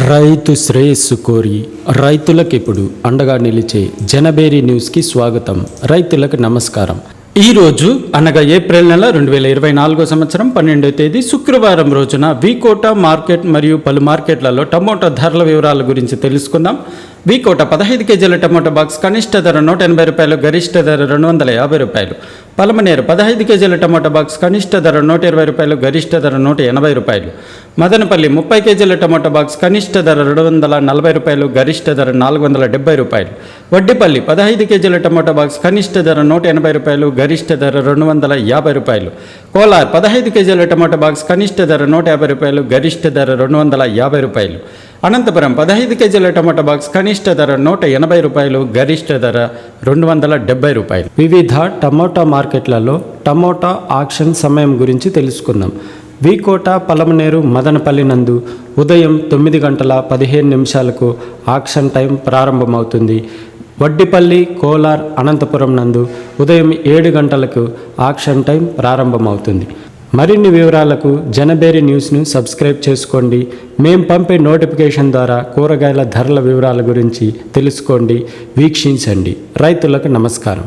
రైతు శ్రేయస్సు కోరి రైతులకు ఇప్పుడు అండగా నిలిచే జనబేరి న్యూస్కి స్వాగతం. రైతులకు నమస్కారం. ఈరోజు అనగా ఏప్రిల్ నెల 2024 సంవత్సరం 12వ తేదీ శుక్రవారం రోజున వికోట మార్కెట్ మరియు పలు మార్కెట్లలో టమోటా ధరల వివరాల గురించి తెలుసుకుందాం. వికోట 15 కేజీల టమోటా బాక్స్ కనిష్ట ధర 180 రూపాయలు, గరిష్ట ధర 250 రూపాయలు. పలమనేరు 15 కేజీల టమోటా బాక్స్ కనిష్ట ధర 120 రూపాయలు, గరిష్ట ధర 180 రూపాయలు. మదనపల్లి 30 కేజీల టమోటా బాక్స్ కనిష్ట ధర 240 రూపాయలు, గరిష్ట ధర 470 రూపాయలు. వడ్డిపల్లి 15 కేజీల టమోటా బాక్స్ కనిష్ట ధర 180 రూపాయలు, గరిష్ట ధర 250 రూపాయలు. కోలార్ 15 కేజీల టమోటా బాక్స్ కనిష్ట ధర 150 రూపాయలు, గరిష్ట ధర 250 రూపాయలు. అనంతపురం 15 కేజీల టమోటా బాక్స్ కనిష్ట ధర 180 రూపాయలు, గరిష్ట ధర 270 రూపాయలు. వివిధ టమోటా మార్కెట్లలో టమోటా ఆక్షన్ సమయం గురించి తెలుసుకుందాం. వికోట, పలమనేరు, మదనపల్లి నందు ఉదయం 9 గంటల 15 నిమిషాలకు ఆక్షన్ టైం ప్రారంభమవుతుంది. వడ్డిపల్లి, కోలార్, అనంతపురం నందు ఉదయం 7 గంటలకు ఆక్షన్ టైం ప్రారంభమవుతుంది. మరిన్ని వివరాలకు జనబేరి న్యూస్ను సబ్స్క్రైబ్ చేసుకోండి. మేము పంపే నోటిఫికేషన్ ద్వారా కూరగాయల ధరల వివరాల గురించి తెలుసుకోండి, వీక్షించండి. రైతులకు నమస్కారం.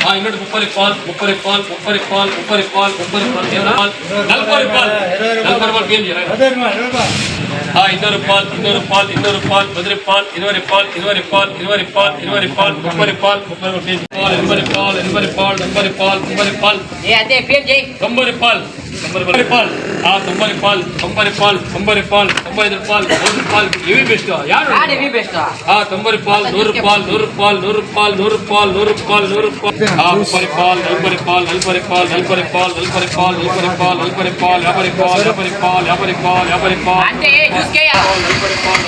బంగారు 30 పాలు 30 పాలు 30 పాలు 30 పాలు 30 పాలు 40 పాలు 40 పాలు ఏం చేయాలి? 200 పాలు 200 పాలు 200 పాలు 10 పాలు 20 పాలు 20 పాలు 20 పాలు 20 పాలు 30 పాలు 30 పాలు 80 పాలు 80 పాలు 80 పాలు 90 పాలు ఏ అదే పేరు చేయి 90 పాలు 90 పాలు 90 పాలు 90 పాలు 90 పాలు 95 పాలు 100 పాలు ఇవి బెస్ట్ యారు ఇవి బెస్ట్ 90 పాలు 100 పాలు 100 పాలు 100 పాలు 100 పాలు 100 పాలు 100 పాలు 30 పాలు 40 పాలు 40 పాలు 40 పాలు 40 పాలు 40 పాలు 40 పాలు 50 పాలు 50 పాలు 50 పాలు 50 పాలు అంటే చూస్కే 40 పాలు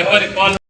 70 పాలు